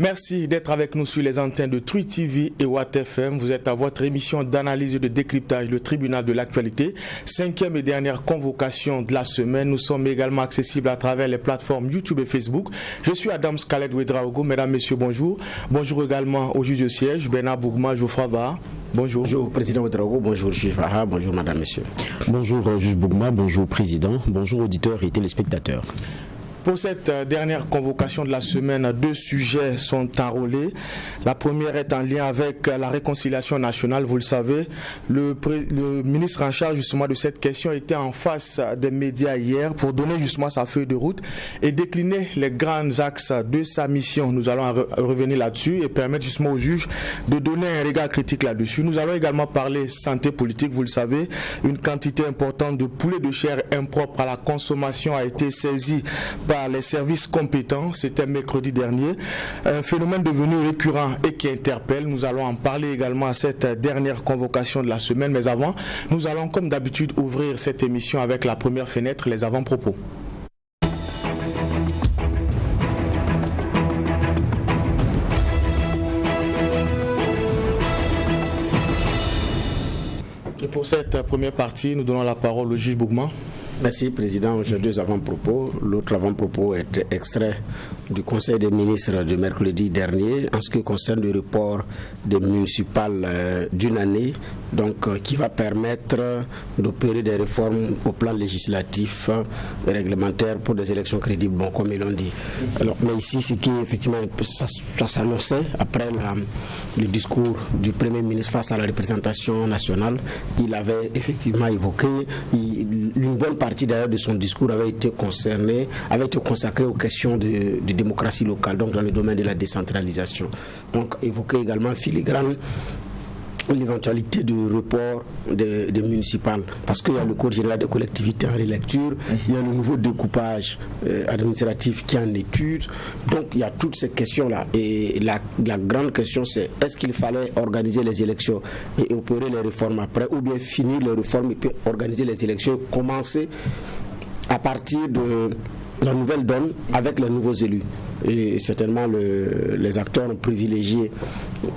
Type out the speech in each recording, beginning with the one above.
Merci d'être avec nous sur les antennes de Trui TV et Watt FM. Vous êtes à votre émission d'analyse et de décryptage, le tribunal de l'actualité. 5e et dernière convocation de la semaine. Nous sommes également accessibles à travers les plateformes YouTube et Facebook. Je suis Adam Scalet Ouedraogo. Mesdames, Messieurs, bonjour. Bonjour également au juge de siège, Bernard Bougma, Geoffroy Baha. Bonjour. Bonjour Président Ouedraogo, bonjour juge Baha, bonjour Madame, Messieurs. Bonjour juge Bougma, bonjour Président, bonjour auditeurs et téléspectateurs. Pour cette dernière convocation de la semaine, 2 sujets sont enrôlés. La première est en lien avec la réconciliation nationale. Vous le savez, le ministre en charge justement de cette question était en face des médias hier pour donner justement sa feuille de route et décliner les grands axes de sa mission. Nous allons revenir là-dessus et permettre justement aux juges de donner un regard critique là-dessus. Nous allons également parler santé politique. Vous le savez, une quantité importante de poulet de chair impropre à la consommation a été saisie par les services compétents, c'était mercredi dernier, un phénomène devenu récurrent et qui interpelle. Nous allons en parler également à cette dernière convocation de la semaine, mais avant, nous allons comme d'habitude ouvrir cette émission avec la première fenêtre, les avant-propos. Et pour cette première partie, nous donnons la parole au juge Bougma. Merci Président. J'ai 2 avant-propos. L'autre avant-propos est extrait du Conseil des ministres de mercredi dernier en ce qui concerne le report des municipales d'une année, donc qui va permettre d'opérer des réformes au plan législatif et réglementaire pour des élections crédibles, bon, comme ils l'ont dit. Alors, mais ici, ce qui effectivement ça s'annonçait après le discours du Premier ministre face à la représentation nationale. Il avait effectivement évoqué une bonne partie d'ailleurs de son discours avait été consacrée aux questions de démocratie locale, donc dans le domaine de la décentralisation. Donc évoqué également filigrane l'éventualité du report des municipales, parce qu'il y a le Code général des collectivités en relecture, il y a le nouveau découpage administratif qui est en étude, donc il y a toutes ces questions-là. Et la grande question, c'est est-ce qu'il fallait organiser les élections et opérer les réformes après, ou bien finir les réformes et puis organiser les élections et commencer à partir de la nouvelle donne avec les nouveaux élus. Et certainement les acteurs ont privilégié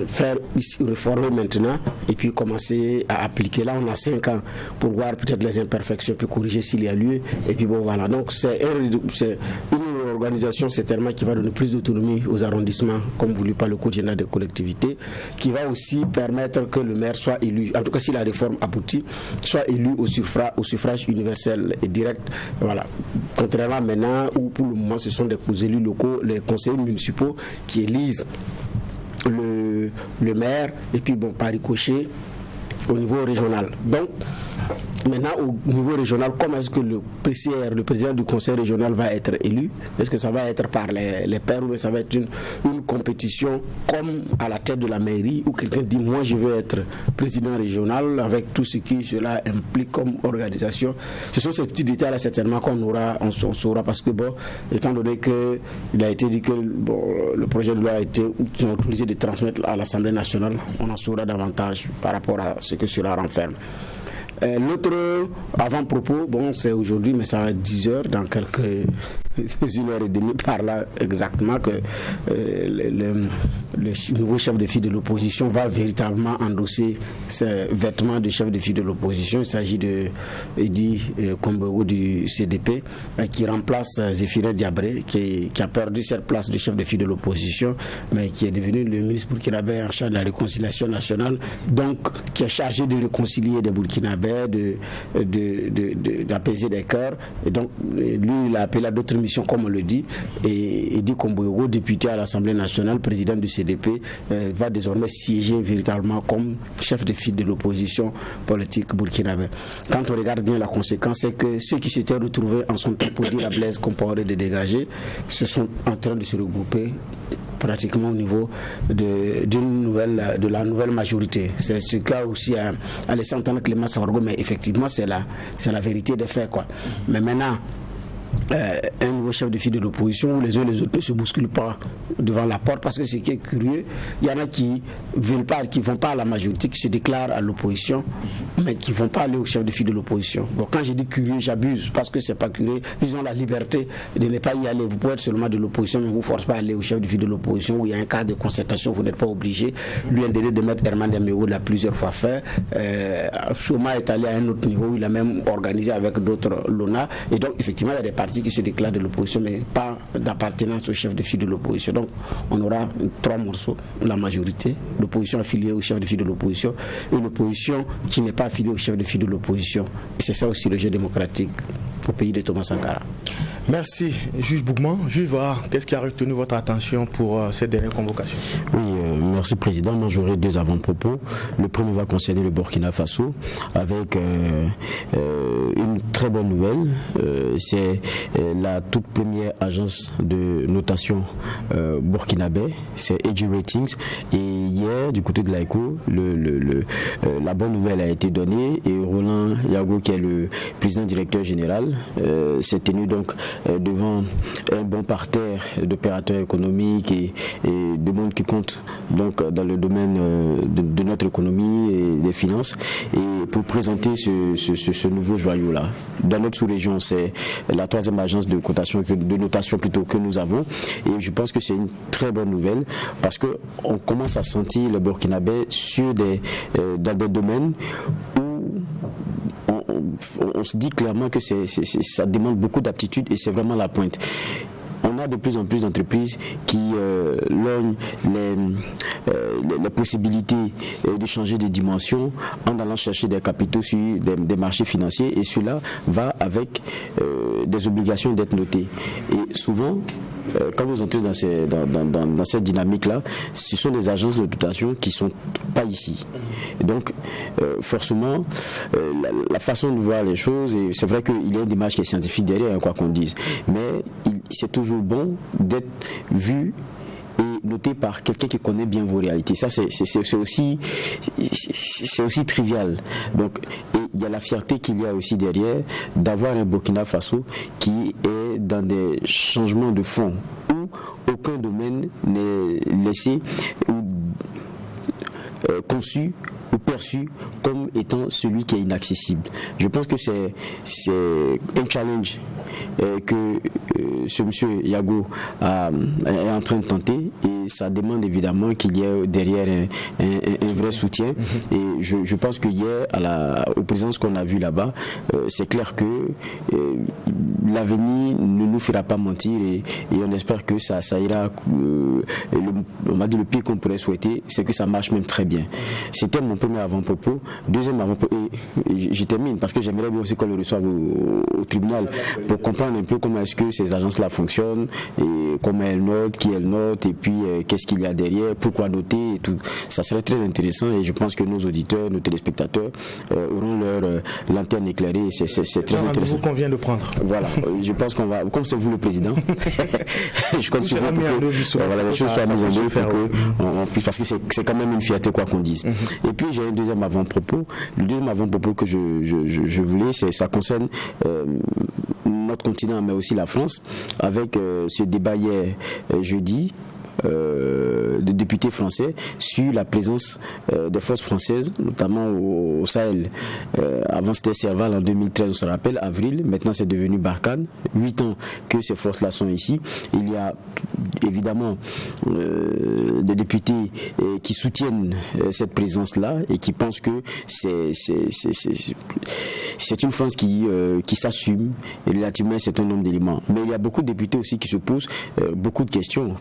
faire réformer maintenant et puis commencer à appliquer. Là on a 5 ans pour voir peut-être les imperfections puis corriger s'il y a lieu, et puis bon voilà, donc c'est une organisation certainement qui va donner plus d'autonomie aux arrondissements comme voulu par le Code général des collectivités, qui va aussi permettre que le maire soit élu, en tout cas si la réforme aboutit, soit élu au suffrage universel et direct, voilà, contrairement maintenant où pour le moment ce sont des élus locaux, les conseillers municipaux qui élisent le maire et puis bon par ricochet au niveau régional. Donc maintenant au niveau régional, comment est-ce que le PCR, le président du conseil régional va être élu? Est-ce que ça va être par les pairs ou ça va être une compétition comme à la tête de la mairie où quelqu'un dit moi je veux être président régional avec tout ce qui cela implique comme organisation? Ce sont ces petits détails là certainement on saura, parce que bon, étant donné que il a été dit que bon, le projet de loi a été autorisé de transmettre à l'Assemblée nationale, on en saura davantage par rapport à ce que cela renferme. L'autre avant-propos, bon, c'est aujourd'hui, mais ça va être 10h, dans quelques 1h30 par là exactement, que le nouveau chef de file de l'opposition va véritablement endosser ses vêtements de chef de file de l'opposition. Il s'agit de Eddy Kombego du CDP qui remplace Zéphirin Diabré qui a perdu cette place de chef de file de l'opposition, mais qui est devenu le ministre burkinabé en charge de la réconciliation nationale, donc qui est chargé de réconcilier des Burkinabés, d'apaiser des cœurs. Et donc lui il a appelé à d'autres missions comme on le dit, et Eddy Kombego, député à l'Assemblée nationale, président du CDP, va désormais siéger véritablement comme chef de file de l'opposition politique burkinabé. Quand on regarde bien la conséquence, c'est que ceux qui s'étaient retrouvés en son temps pour dire à Blaise Compaoré de dégager se sont en train de se regrouper pratiquement au niveau de la nouvelle majorité. C'est ce cas aussi à laisser entendre Clément Savargo, mais effectivement c'est la vérité des faits, quoi. Mais maintenant un nouveau chef de file de l'opposition où les uns et les autres ne se bousculent pas devant la porte, parce que ce qui est curieux, il y en a qui veulent pas, qui vont pas à la majorité, qui se déclarent à l'opposition, mais qui vont pas aller au chef de file de l'opposition. Donc quand je dis curieux, j'abuse, parce que c'est pas curieux. Ils ont la liberté de ne pas y aller. Vous pouvez être seulement de l'opposition, mais vous ne forcez pas à aller au chef de file de l'opposition où il y a un cas de concertation, vous n'êtes pas obligé. L'UNDD de M. Herman Dembélé l'a plusieurs fois fait. Souma est allé à un autre niveau où il a même organisé avec d'autres l'ONA. Et donc effectivement, il y a des partis qui se déclarent de l'opposition, mais pas d'appartenance au chef de file de l'opposition. Donc on aura 3 morceaux, la majorité, l'opposition affiliée au chef de file de l'opposition et l'opposition qui n'est pas affiliée au chef de file de l'opposition. Et c'est ça aussi le jeu démocratique au pays de Thomas Sankara. Merci, juge Bougman. Juge, voilà, qu'est-ce qui a retenu votre attention pour cette dernière convocation? Oui, merci président. Moi j'aurai 2 avant-propos. Le premier va concerner le Burkina Faso avec une très bonne nouvelle. C'est la toute première agence de notation burkinabé, c'est Edgy Ratings. Et hier, du côté de l'AECO, la bonne nouvelle a été donnée et Roland Yago, qui est le président directeur général, s'est tenu donc devant un bon parterre d'opérateurs économiques et de monde qui compte donc dans le domaine de notre économie et des finances, et pour présenter ce nouveau joyau-là. Dans notre sous-région, c'est la 3e agence de notation plutôt que nous avons, et je pense que c'est une très bonne nouvelle parce que on commence à sentir le burkinabé dans des domaines où on se dit clairement que ça demande beaucoup d'aptitude et c'est vraiment la pointe. On a de plus en plus d'entreprises qui lognent les possibilités de changer de dimension en allant chercher des capitaux sur des marchés financiers, et cela va avec des obligations d'être noté. Et souvent, quand vous entrez dans cette dynamique-là, ce sont des agences de notation qui ne sont pas ici. Donc, forcément, la façon de voir les choses, et c'est vrai qu'il y a une démarche qui est scientifique derrière, quoi qu'on dise, mais c'est toujours bon d'être vu et noté par quelqu'un qui connaît bien vos réalités. Ça, c'est aussi trivial. Donc, et il y a la fierté qu'il y a aussi derrière d'avoir un Burkina Faso qui est dans des changements de fond où aucun domaine n'est laissé ou conçu ou perçu comme étant celui qui est inaccessible. Je pense que c'est un challenge que ce monsieur Yago est en train de tenter, et ça demande évidemment qu'il y ait derrière un vrai soutien. Et je pense que hier, aux présences qu'on a vues là-bas, c'est clair que l'avenir ne nous fera pas mentir, et on espère que ça ira. On va dire le pire qu'on pourrait souhaiter, c'est que ça marche même très bien. C'était mon premier avant-propos. Deuxième avant-propos, et je termine parce que j'aimerais bien aussi qu'on le reçoive au tribunal pour comprendre un peu comment est-ce que ces agences-là fonctionnent, et comment elles notent, qui elles notent, et puis qu'est-ce qu'il y a derrière, pourquoi noter, et tout. Ça serait très intéressant, et je pense que nos auditeurs, nos téléspectateurs auront leur lanterne éclairée. C'est très intéressant. Qu'on vient de prendre. Voilà, je pense qu'on va, comme c'est vous le président, je compte sur vous pour que les choses soient mises en œuvre, parce que c'est quand même une fierté, quoi qu'on dise. Et puis j'ai un deuxième avant-propos. Le deuxième avant-propos que je voulais, ça concerne notre continent, mais aussi la France, avec ce débat hier jeudi de députés français sur la présence des forces françaises, notamment au Sahel. Avant c'était Serval en 2013, on se rappelle, avril, maintenant c'est devenu Barkhane. 8 ans que ces forces-là sont ici. Il y a évidemment des députés qui soutiennent cette présence-là et qui pensent que c'est une France qui s'assume, et relativement un certain nombre d'éléments. Mais il y a beaucoup de députés aussi qui se posent beaucoup de questions.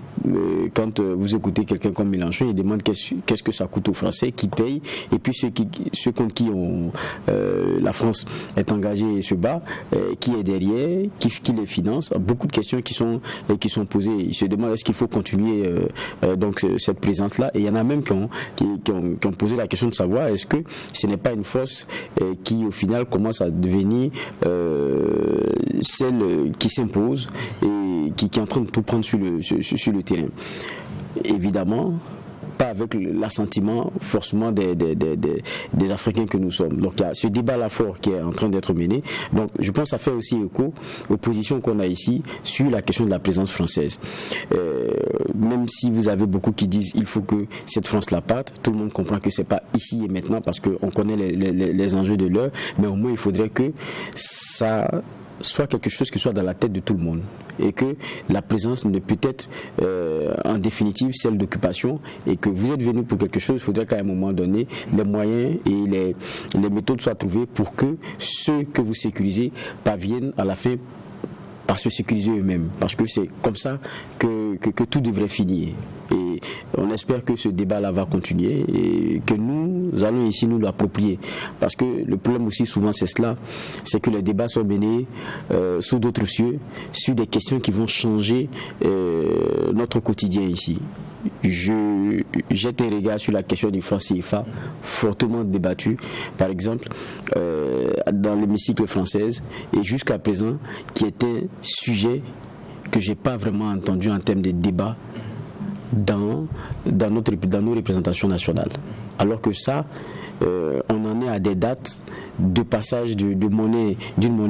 Quand vous écoutez quelqu'un comme Mélenchon, il demande qu'est-ce que ça coûte aux Français, qui payent, et puis ceux contre qui la France est engagée et se bat, qui est derrière, qui les finance. Beaucoup de questions qui sont posées. Ils se demandent est-ce qu'il faut continuer donc cette présence-là. Et il y en a même qui ont posé la question de savoir est-ce que ce n'est pas une force qui au final commence à devenir celle qui s'impose et qui est en train de tout prendre sur le terrain. Évidemment, pas avec l'assentiment forcément des Africains que nous sommes. Donc il y a ce débat-là fort qui est en train d'être mené. Donc je pense que ça fait aussi écho aux positions qu'on a ici sur la question de la présence française. Même si vous avez beaucoup qui disent il faut que cette France-là parte, tout le monde comprend que c'est pas ici et maintenant parce qu'on connaît les enjeux de l'heure, mais au moins il faudrait que ça soit quelque chose qui soit dans la tête de tout le monde et que la présence ne peut être en définitive celle d'occupation et que vous êtes venu pour quelque chose, il faudrait qu'à un moment donné les moyens et les méthodes soient trouvées pour que ceux que vous sécurisez parviennent à la fin par se sécuriser eux-mêmes, parce que c'est comme ça que tout devrait finir. Et on espère que ce débat-là va continuer et que nous allons ici nous l'approprier. Parce que le problème aussi souvent c'est cela, c'est que les débats sont menés sous d'autres cieux, sur des questions qui vont changer notre quotidien ici. Je jette un regard sur la question du franc CFA, fortement débattue, par exemple, dans l'hémicycle française, et jusqu'à présent, qui est un sujet que je n'ai pas vraiment entendu en termes de débat dans nos représentations nationales. Alors que ça, on en est à des dates de passage d'une monnaie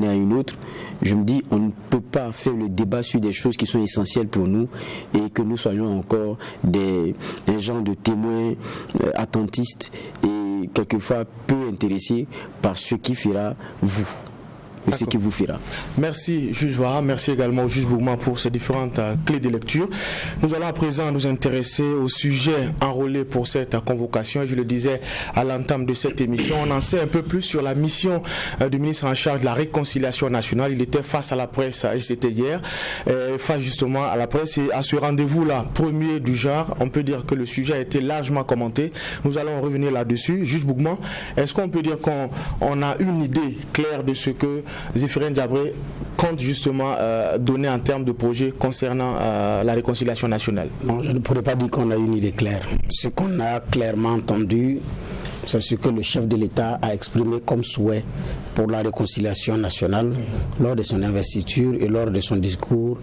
à une autre. Je me dis, on ne peut pas faire le débat sur des choses qui sont essentielles pour nous et que nous soyons encore un genre de témoins attentistes et quelquefois peu intéressés par ce qui fera vous. Et ce qui vous fera. Merci juge Vara, merci également au juge Bougma pour ces différentes clés de lecture. Nous allons à présent nous intéresser au sujet enrôlé pour cette convocation. Je le disais à l'entame de cette émission, on en sait un peu plus sur la mission du ministre en charge de la réconciliation nationale. Il était face à la presse et c'était hier, face justement à la presse et à ce rendez-vous-là, premier du genre. On peut dire que le sujet a été largement commenté. Nous allons revenir là-dessus. Juge Bougma, est-ce qu'on peut dire qu'on a une idée claire de ce que Zéphirin Diabré compte justement donner en termes de projet concernant la réconciliation nationale? Non, je ne pourrais pas dire qu'on a une idée claire. Ce qu'on a clairement entendu, c'est ce que le chef de l'État a exprimé comme souhait pour la réconciliation nationale lors de son investiture et lors de son discours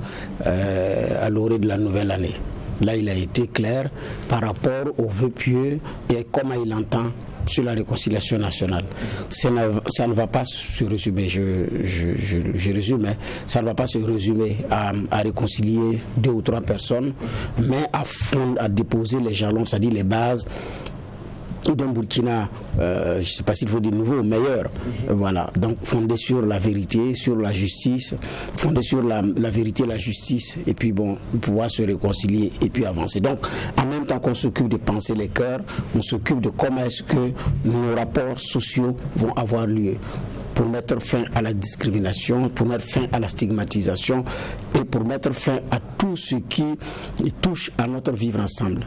à l'orée de la nouvelle année. Là, il a été clair par rapport aux vœux pieux et comment il entend sur la réconciliation nationale. Ça ne va pas se résumer, je résume, mais ça ne va pas se résumer à réconcilier 2 ou 3 personnes, mais à déposer les jalons, c'est-à-dire les bases d'un Burkina, je ne sais pas s'il faut dire nouveau ou meilleur, voilà, donc fondé sur la vérité, sur la justice, fondé sur la vérité, la justice, et puis bon, pouvoir se réconcilier et puis avancer. Donc, en même temps qu'on s'occupe de penser les cœurs, on s'occupe de comment est-ce que nos rapports sociaux vont avoir lieu pour mettre fin à la discrimination, pour mettre fin à la stigmatisation et pour mettre fin à tout ce qui touche à notre vivre ensemble.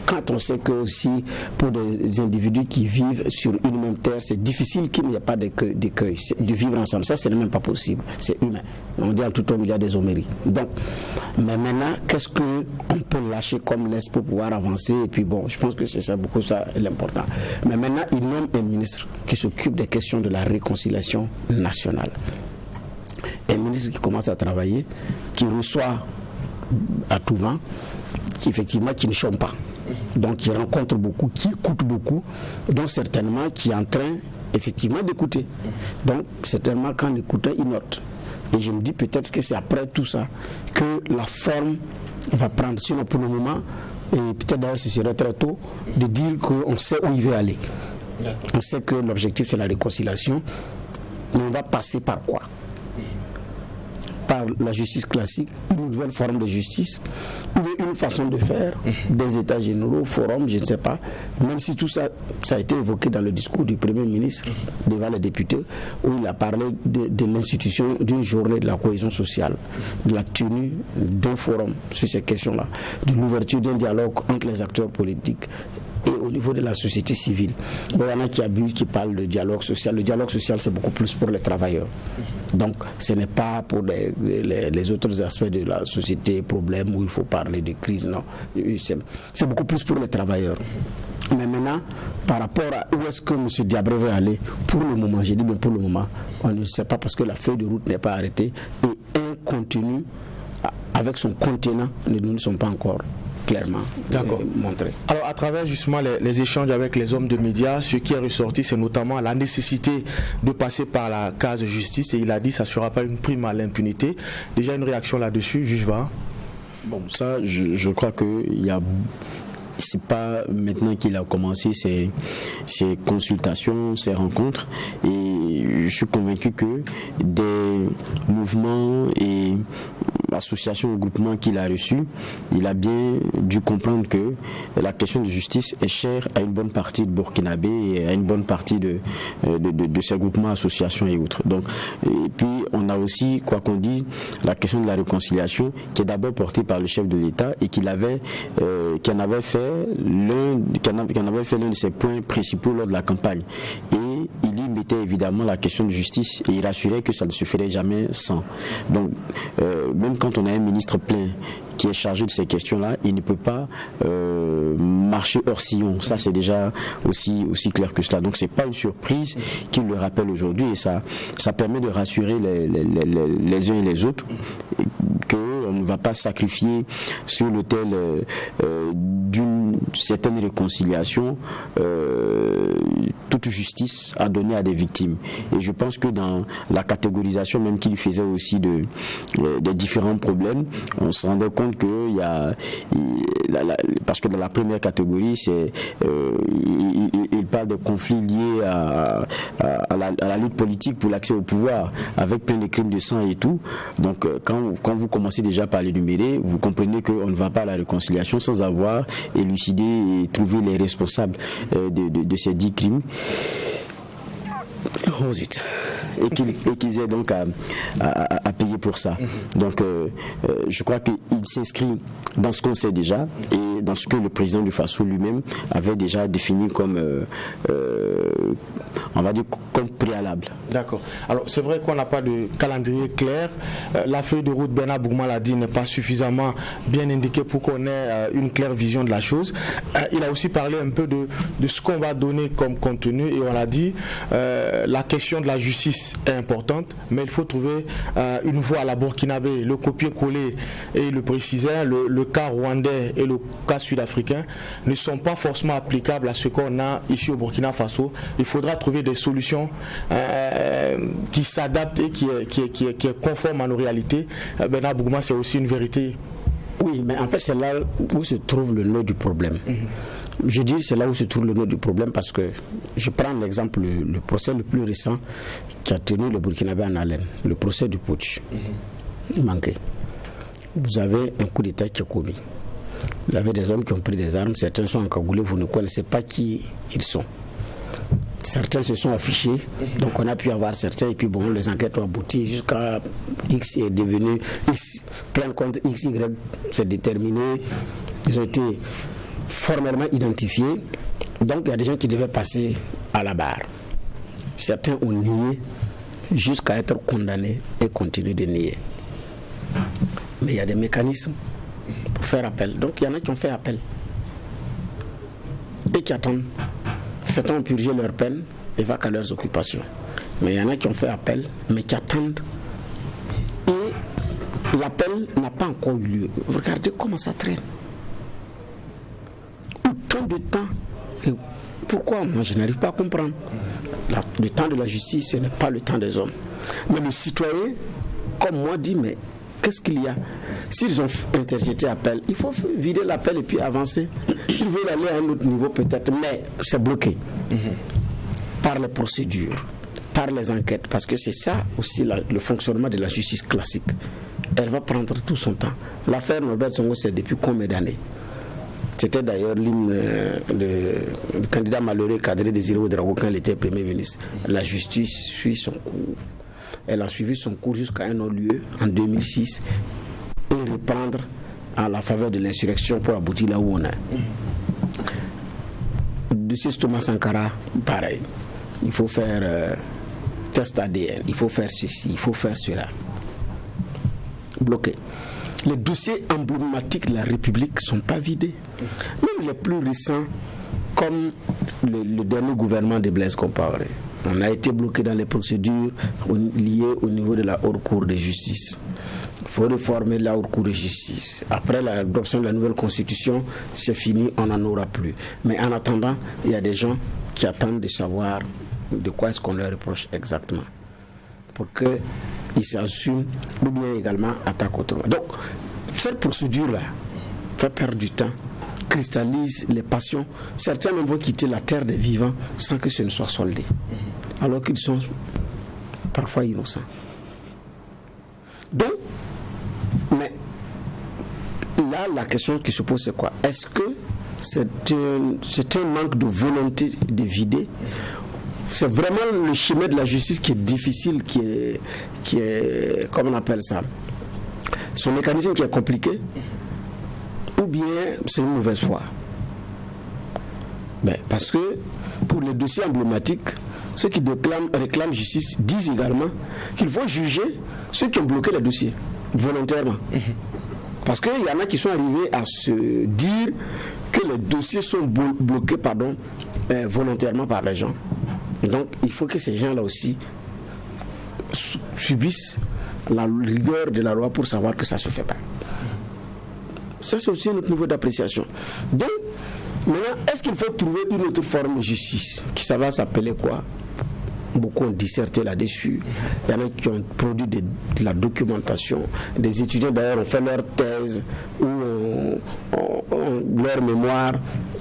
Quand on sait que aussi pour des individus qui vivent sur une même terre, c'est difficile qu'il n'y ait pas d'écueil, de vivre ensemble. Ça, ce n'est même pas possible. C'est humain. On dit en tout homme, il y a des homéries. Donc, mais maintenant, qu'est-ce qu'on peut lâcher comme laisse pour pouvoir avancer? Et puis bon, je pense que c'est ça, beaucoup ça l'important. Mais maintenant, il nomme un ministre qui s'occupe des questions de la réconciliation nationale. Un ministre qui commence à travailler, qui reçoit à tout vent, qui effectivement qui ne chôme pas. Donc qui rencontre beaucoup, qui écoute beaucoup, donc certainement qui est en train effectivement d'écouter. Donc certainement qu'en écoutant, il note. Et je me dis peut-être que c'est après tout ça que la forme va prendre. Sinon pour le moment, et peut-être d'ailleurs ce serait très tôt, de dire qu'on sait où il veut aller. On sait que l'objectif c'est la réconciliation, mais on va passer par quoi? Par la justice classique, une nouvelle forme de justice, ou une façon de faire, des états généraux, forums, je ne sais pas. Même si tout ça, ça a été évoqué dans le discours du Premier ministre devant les députés, où il a parlé de l'institution d'une journée de la cohésion sociale, de la tenue d'un forum sur ces questions-là, de l'ouverture d'un dialogue entre les acteurs politiques et au niveau de la société civile. Bon, il y en a qui abusent, qui parlent de dialogue social. Le dialogue social, c'est beaucoup plus pour les travailleurs. Donc, ce n'est pas pour les autres aspects de la société, problèmes où il faut parler de crise, non. C'est beaucoup plus pour les travailleurs. Mais maintenant, par rapport à où est-ce que M. Diabré va aller, pour le moment, j'ai dit bien pour le moment, on ne sait pas parce que la feuille de route n'est pas arrêtée et un contenu avec son contenant, nous ne sommes pas encore clairement montré. Alors, à travers justement les échanges avec les hommes de médias, ce qui est ressorti, c'est notamment la nécessité de passer par la case justice, et il a dit que ça ne sera pas une prime à l'impunité. Déjà une réaction là-dessus, juge Va. Bon, ça, je crois qu'il y a... C'est pas maintenant qu'il a commencé ces consultations, ces rencontres, et je suis convaincu que des mouvements et associations ou groupements qu'il a reçus, il a bien dû comprendre que la question de justice est chère à une bonne partie de Burkinabé et à une bonne partie de ces groupements, associations et autres. Donc, et puis on a aussi, quoi qu'on dise, la question de la réconciliation qui est d'abord portée par le chef de l'État et qui en avait fait l'un de ses points principaux lors de la campagne. Et il y mettait évidemment la question de justice et il rassurait que ça ne se ferait jamais sans. Donc, même quand on a un ministre plein qui est chargé de ces questions-là, il ne peut pas marcher hors sillon. Ça, c'est déjà aussi clair que cela. Donc, c'est pas une surprise qu'il le rappelle aujourd'hui, et ça permet de rassurer les uns et les autres qu'on ne va pas sacrifier sur l'autel d'une certaine réconciliation toute justice à donner à des victimes. Et je pense que dans la catégorisation même qu'il faisait aussi des différents problèmes, on se rendait compte que parce que dans la première catégorie, il parle de conflits liés à la lutte politique pour l'accès au pouvoir, avec plein de crimes de sang et tout. Donc quand vous commencez déjà par l'énumérer, vous comprenez qu'on ne va pas à la réconciliation sans avoir élucidé et trouvé les responsables de ces 10 crimes. Oh zut. Et qu'ils aient donc à payer pour ça. Donc je crois qu'il s'inscrit dans ce qu'on sait déjà et dans ce que le président du Faso lui-même avait déjà défini comme on va dire comme préalable. D'accord. Alors c'est vrai qu'on n'a pas de calendrier clair. La feuille de route, Bernard Bougma l'a dit, n'est pas suffisamment bien indiquée pour qu'on ait une claire vision de la chose. Il a aussi parlé un peu de ce qu'on va donner comme contenu, et on l'a dit, la question de la justice est importante, mais il faut trouver une voie à la burkinabé. Le copier-coller, et le précisait, le cas rwandais et le cas sud-africain ne sont pas forcément applicables à ce qu'on a ici au Burkina Faso. Il faudra trouver des solutions qui s'adaptent et qui est conforme à nos réalités. Bernard Bougma, c'est aussi une vérité. Oui, mais en fait, c'est là où se trouve le nœud du problème. Je dis c'est là où se trouve le nœud du problème parce que je prends l'exemple, le procès le plus récent qui a tenu le Burkinabé en haleine, le procès du putsch. Il manquait. Vous avez un coup d'État qui est commis. Vous avez des hommes qui ont pris des armes, certains sont encagoulés, vous ne connaissez pas qui ils sont. Certains se sont affichés, donc on a pu avoir certains, et puis bon, les enquêtes ont abouti jusqu'à X est devenu X, plainte contre X, Y, c'est déterminé, ils ont été formellement identifiés, donc il y a des gens qui devaient passer à la barre. Certains ont nié jusqu'à être condamnés et continuent de nier. Mais il y a des mécanismes pour faire appel, donc il y en a qui ont fait appel et qui attendent. Certains ont purgé leur peine et vaquent à leurs occupations. Mais il y en a qui ont fait appel, mais qui attendent. Et l'appel n'a pas encore eu lieu. Regardez comment ça traîne. Autant de temps. Et pourquoi? Moi, je n'arrive pas à comprendre. Le temps de la justice, ce n'est pas le temps des hommes. Mais le citoyen, comme moi, dit, mais qu'est-ce qu'il y a? S'ils ont interjeté appel, il faut vider l'appel et puis avancer. S'ils veulent aller à un autre niveau, peut-être, mais c'est bloqué par les procédures, par les enquêtes, parce que c'est ça aussi le fonctionnement de la justice classique. Elle va prendre tout son temps. L'affaire Norbert Songo, c'est depuis combien d'années? C'était d'ailleurs l'hymne du candidat malheureux Kadri Désiré Ouedraogo quand il était Premier ministre. La justice suit son cours. Elle a suivi son cours jusqu'à un autre lieu en 2006 et reprendre à la faveur de l'insurrection pour aboutir là où on est. Dossier Thomas Sankara, pareil. Il faut faire test ADN, il faut faire ceci, il faut faire cela. Bloqué. Les dossiers emblématiques de la République ne sont pas vidés. Même les plus récents, comme le dernier gouvernement de Blaise Compaoré. On a été bloqué dans les procédures liées au niveau de la Haute Cour de justice. Il faut réformer la Haute Cour de justice. Après l'adoption de la nouvelle constitution, c'est fini, on n'en aura plus. Mais en attendant, il y a des gens qui attendent de savoir de quoi est-ce qu'on leur reproche exactement. Pour qu'ils s'assument ou bien également attaquent autrement. Donc, cette procédure-là fait perdre du temps, cristallise les passions. Certains même vont quitter la terre des vivants sans que ce ne soit soldé. Alors qu'ils sont parfois innocents. Donc, mais là, la question qui se pose, c'est quoi? Est-ce que c'est un manque de volonté de vider? C'est vraiment le chemin de la justice qui est difficile, qui est comment on appelle ça? Son mécanisme qui est compliqué? Ou bien c'est une mauvaise foi? Parce que pour les dossiers emblématiques, ceux qui réclament justice disent également qu'il faut juger ceux qui ont bloqué les dossiers volontairement. Parce qu'il y en a qui sont arrivés à se dire que les dossiers sont bloqués volontairement par les gens. Et donc il faut que ces gens-là aussi subissent la rigueur de la loi pour savoir que ça ne se fait pas. Ça, c'est aussi notre niveau d'appréciation. Donc, maintenant, est-ce qu'il faut trouver une autre forme de justice qui ça va s'appeler quoi? Beaucoup ont disserté là-dessus. Il y en a qui ont produit de la documentation. Des étudiants d'ailleurs ont fait leur thèse ou leur mémoire.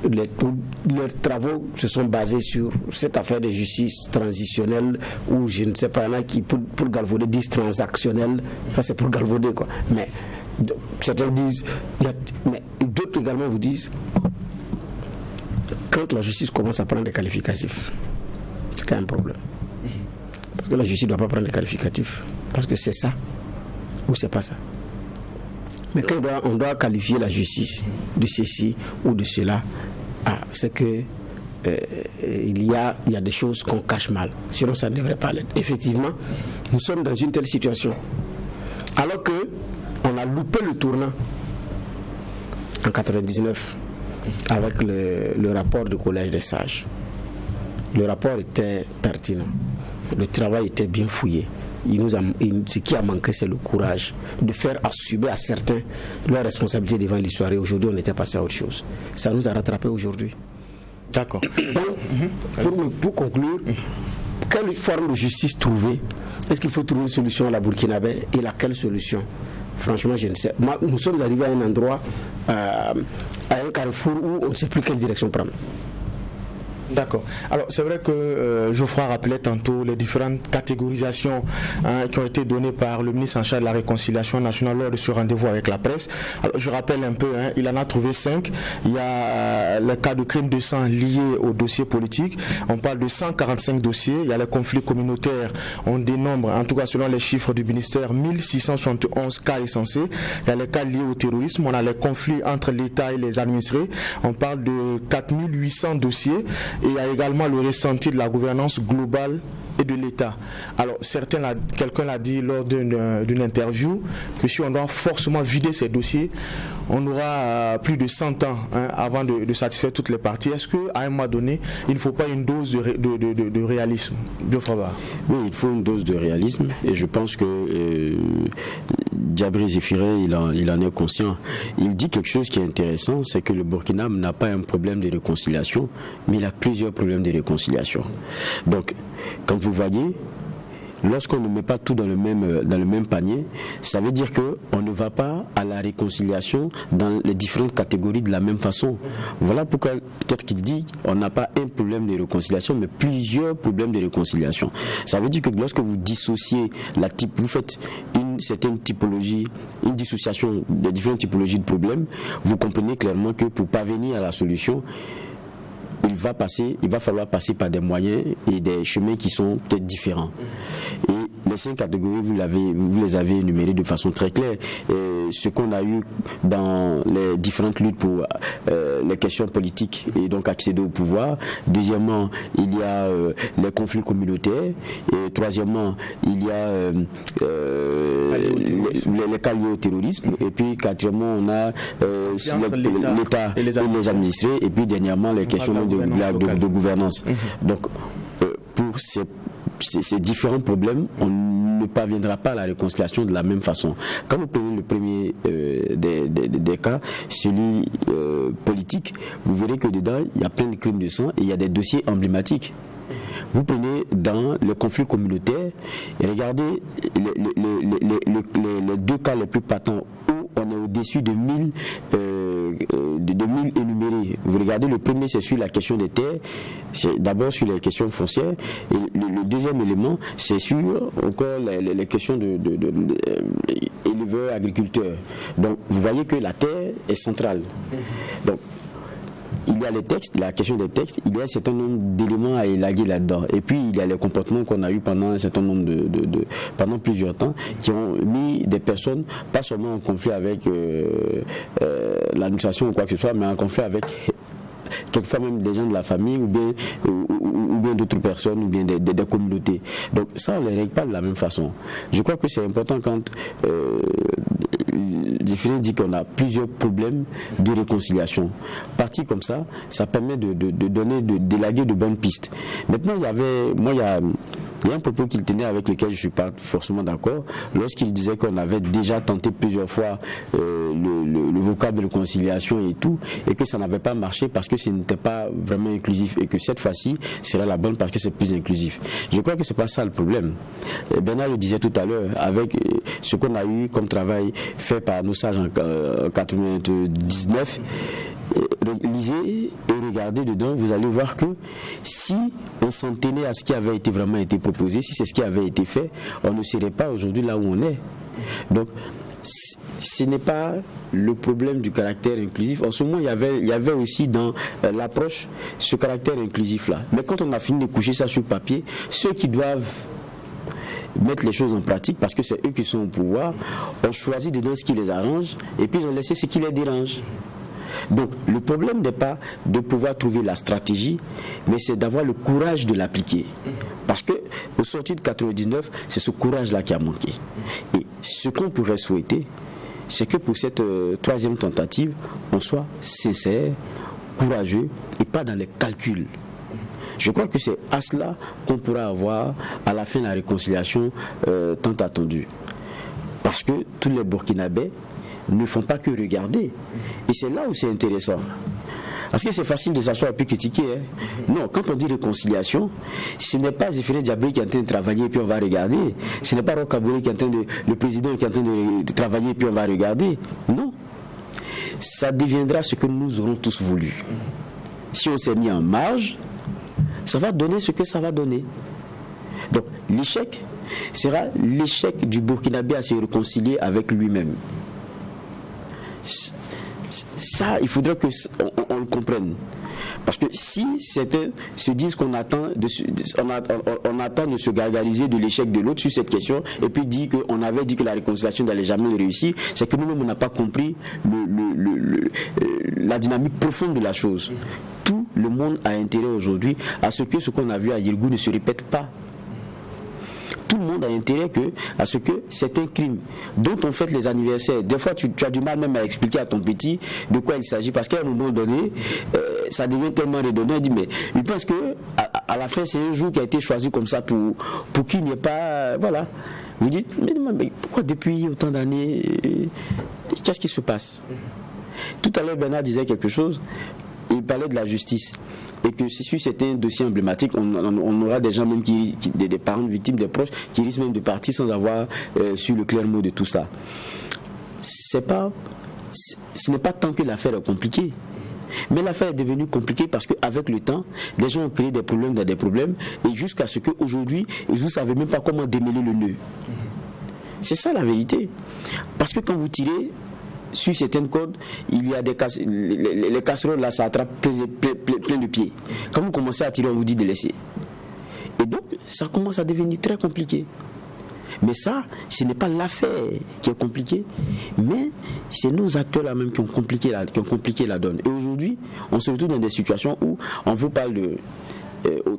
Leurs travaux se sont basés sur cette affaire de justice transitionnelle ou je ne sais pas, il y en a qui pour galvauder disent transactionnelle. Ça c'est pour galvauder quoi. Mais certains disent, mais d'autres également vous disent quand la justice commence à prendre des qualificatifs, c'est quand même un problème. Parce que la justice ne doit pas prendre des qualificatifs. Parce que c'est ça ou c'est pas ça. Mais quand on doit qualifier la justice de ceci ou de cela, c'est que il y a des choses qu'on cache mal. Sinon ça ne devrait pas l'être. Effectivement, nous sommes dans une telle situation. Alors que on a loupé le tournant en 99 avec le rapport du Collège des sages. Le rapport était pertinent. Le travail était bien fouillé. Ce qui a manqué, c'est le courage de faire assumer à certains leurs responsabilités devant l'histoire. Et aujourd'hui, on était passé à autre chose. Ça nous a rattrapés aujourd'hui. D'accord. Donc, pour conclure, quelle forme de justice trouver? Est-ce qu'il faut trouver une solution à la burkinabé? Et laquelle solution? Franchement, je ne sais. Nous sommes arrivés à un endroit, à un carrefour où on ne sait plus quelle direction prendre. D'accord. Alors c'est vrai que Geoffroy rappelait tantôt les différentes catégorisations qui ont été données par le ministre en charge de la réconciliation nationale lors de ce rendez-vous avec la presse. Alors je rappelle un peu, il en a trouvé 5. Il y a le cas de crimes de sang liés au dossier politique. On parle de 145 dossiers. Il y a les conflits communautaires. On dénombre, en tout cas selon les chiffres du ministère, 1671 cas recensés. Il y a les cas liés au terrorisme. On a les conflits entre l'État et les administrés. On parle de 4800 dossiers. Et il y a également le ressenti de la gouvernance globale et de l'État. Alors, quelqu'un l'a dit lors d'une interview, que si on doit forcément vider ces dossiers, on aura plus de 100 ans avant de satisfaire toutes les parties. Est-ce qu'à un moment donné, il ne faut pas une dose de réalisme? Oui, il faut une dose de réalisme, et je pense que Djabri Zéphiré, il en est conscient. Il dit quelque chose qui est intéressant, c'est que le Burkina n'a pas un problème de réconciliation, mais il a plusieurs problèmes de réconciliation. Donc, quand vous voyez, lorsqu'on ne met pas tout dans le même panier, ça veut dire qu'on ne va pas à la réconciliation dans les différentes catégories de la même façon. Voilà pourquoi peut-être qu'il dit on n'a pas un problème de réconciliation, mais plusieurs problèmes de réconciliation. Ça veut dire que lorsque vous dissociez vous faites une certaine typologie, une dissociation des différentes typologies de problèmes, vous comprenez clairement que pour parvenir à la solution, il va falloir passer par des moyens et des chemins qui sont peut-être différents. Et les 5 catégories, vous les avez énumérées de façon très claire. Et ce qu'on a eu dans les différentes luttes pour les questions politiques et donc accéder au pouvoir. Deuxièmement, il y a les conflits communautaires. Et troisièmement, il y a les cas liés au terrorisme. Et puis quatrièmement, on a l'État et les administrés. Et puis dernièrement, les questions de gouvernance. Donc, pour ces différents problèmes, on ne parviendra pas à la réconciliation de la même façon. Quand vous prenez le premier des cas, celui politique, vous verrez que dedans, il y a plein de crimes de sang et il y a des dossiers emblématiques. Vous prenez dans le conflit communautaire et regardez les deux cas les plus patents où on est au-dessus de 1000 énumérés. Vous regardez, le premier c'est sur la question des terres, c'est d'abord sur les questions foncières, et le deuxième élément c'est sur encore les questions éleveurs, agriculteurs. Donc vous voyez que la terre est centrale. Donc il y a les textes, la question des textes, il y a un certain nombre d'éléments à élaguer là-dedans. Et puis il y a les comportements qu'on a eu pendant un certain nombre pendant plusieurs temps, qui ont mis des personnes, pas seulement en conflit avec l'administration ou quoi que ce soit, mais en conflit avec quelquefois même des gens de la famille ou bien d'autres personnes ou bien des communautés. Donc ça, on ne les règle pas de la même façon. Je crois que c'est important quand Zéphirine dit qu'on a plusieurs problèmes de réconciliation. Parti comme ça, ça permet d'élaguer de bonnes pistes. Maintenant, il y a un propos qu'il tenait avec lequel je ne suis pas forcément d'accord, lorsqu'il disait qu'on avait déjà tenté plusieurs fois le vocable de réconciliation et tout, et que ça n'avait pas marché parce que ce n'était pas vraiment inclusif, et que cette fois-ci sera la bonne parce que c'est plus inclusif. Je crois que ce n'est pas ça le problème. Bernard le disait tout à l'heure, avec ce qu'on a eu comme travail fait par nos sages en 99, lisez et regardez dedans, vous allez voir que si on s'en tenait à ce qui avait vraiment été proposé, si c'est ce qui avait été fait, on ne serait pas aujourd'hui là où on est. Donc ce n'est pas le problème du caractère inclusif. En ce moment, il y avait aussi dans l'approche ce caractère inclusif-là. Mais quand on a fini de coucher ça sur le papier, ceux qui doivent mettre les choses en pratique, parce que c'est eux qui sont au pouvoir, ont choisi dedans ce qui les arrange et puis ils ont laissé ce qui les dérange. Donc le problème n'est pas de pouvoir trouver la stratégie, mais c'est d'avoir le courage de l'appliquer. Parce que au sortir de 99, c'est ce courage-là qui a manqué. Et ce qu'on pourrait souhaiter, c'est que pour cette troisième tentative, on soit sincère, courageux et pas dans les calculs. Je crois que c'est à cela qu'on pourra avoir à la fin la réconciliation tant attendue. Parce que tous les Burkinabés ne font pas que regarder. Et c'est là où c'est intéressant. Parce que c'est facile de s'asseoir et puis critiquer. Non, quand on dit réconciliation, ce n'est pas Zéphirine Diaby qui est en train de travailler et puis on va regarder. Ce n'est pas Roch Kaboré le président qui est en train de travailler et puis on va regarder. Non. Ça deviendra ce que nous aurons tous voulu. Si on s'est mis en marge, ça va donner ce que ça va donner. Donc l'échec sera l'échec du Burkinabé à se réconcilier avec lui-même. Ça, il faudrait qu'on le comprenne. Parce que si certains se disent qu'on attend on attend de se gargariser de l'échec de l'autre sur cette question, et puis dit qu'on avait dit que la réconciliation n'allait jamais réussir, c'est que nous-mêmes on n'a pas compris la dynamique profonde de la chose. Tout le monde a intérêt aujourd'hui à ce qu'on a vu à Yirgou ne se répète pas. Tout le monde a intérêt à ce que c'est un crime dont on fête les anniversaires. Des fois, tu as du mal même à expliquer à ton petit de quoi il s'agit, parce qu'à un moment donné, ça devient tellement redondant. Il dit, mais il pense que à la fin, c'est un jour qui a été choisi comme ça pour qu'il n'y ait pas... voilà. Vous dites, mais pourquoi depuis autant d'années, qu'est-ce qui se passe? Tout à l'heure, Bernard disait quelque chose. Il parlait de la justice. Et que si c'était un dossier emblématique, on aura des gens même des parents victimes, des proches, qui risquent même de partir sans avoir su le clair mot de tout ça. Ce n'est pas tant que l'affaire est compliquée. Mais l'affaire est devenue compliquée parce qu'avec le temps, les gens ont créé des problèmes dans des problèmes, et jusqu'à ce qu'aujourd'hui, vous ne savez même pas comment démêler le nœud. C'est ça la vérité. Parce que quand vous tirez sur certaines cordes, il y a les casseroles là, ça attrape plein de pieds. Quand vous commencez à tirer, on vous dit de laisser. Et donc, ça commence à devenir très compliqué. Mais ça, ce n'est pas l'affaire qui est compliquée, mais c'est nos acteurs là même qui ont compliqué la donne. Et aujourd'hui, on se retrouve dans des situations où on vous parle de...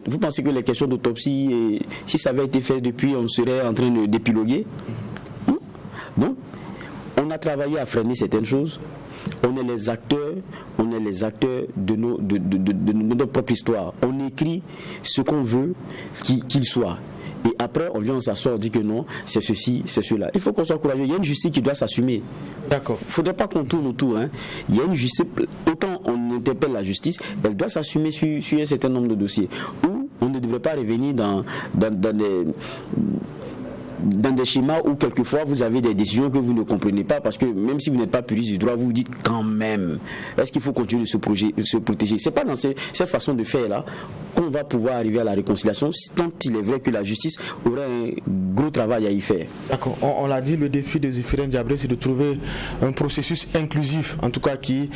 vous pensez que les questions d'autopsie, si ça avait été fait depuis, on serait en train d'épiloguer? Donc, on a travaillé à freiner certaines choses. On est les acteurs de notre propre histoire. On écrit ce qu'on veut qu'il soit. Et après, on vient s'asseoir, on dit que non, c'est ceci, c'est cela. Il faut qu'on soit courageux. Il y a une justice qui doit s'assumer. D'accord. Il ne faudrait pas qu'on tourne autour. Hein. Il y a une justice, autant on interpelle la justice, elle doit s'assumer sur un certain nombre de dossiers. Où on ne devrait pas revenir dans des schémas où quelquefois vous avez des décisions que vous ne comprenez pas, parce que même si vous n'êtes pas puriste du droit, vous vous dites quand même, est-ce qu'il faut continuer de se protéger? C'est pas dans cette façon de faire là qu'on va pouvoir arriver à la réconciliation, tant il est vrai que la justice aurait un gros travail à y faire. D'accord. On l'a dit, le défi de Zéphirin Diabré, c'est de trouver un processus inclusif, en tout cas qui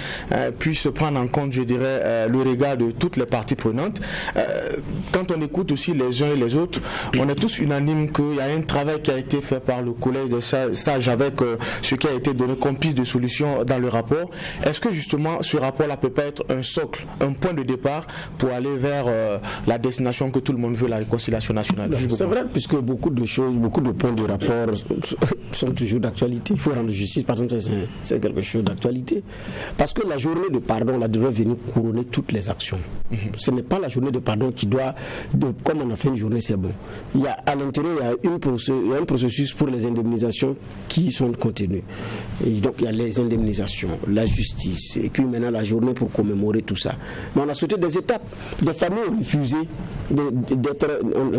puisse prendre en compte, je dirais, le regard de toutes les parties prenantes. Quand on écoute aussi les uns et les autres, on est tous unanimes qu'il y a un travail qui a été fait par le collège des sages avec ce qui a été donné comme piste de solution dans le rapport. Est-ce que justement ce rapport-là peut pas être un socle, un point de départ pour aller vers la destination que tout le monde veut, la réconciliation nationale? C'est vrai, puisque beaucoup de choses, beaucoup de points de rapport sont toujours d'actualité. Il faut rendre justice, par exemple, c'est quelque chose d'actualité. Parce que la journée de pardon, là, devrait venir couronner toutes les actions. Ce n'est pas la journée de pardon qui doit, comme on a fait une journée, c'est bon. Il y a, à l'intérieur, il y a un processus pour les indemnisations qui sont contenues. Et donc, il y a les indemnisations, la justice, et puis maintenant la journée pour commémorer tout ça. Mais on a sauté des étapes. Des familles ont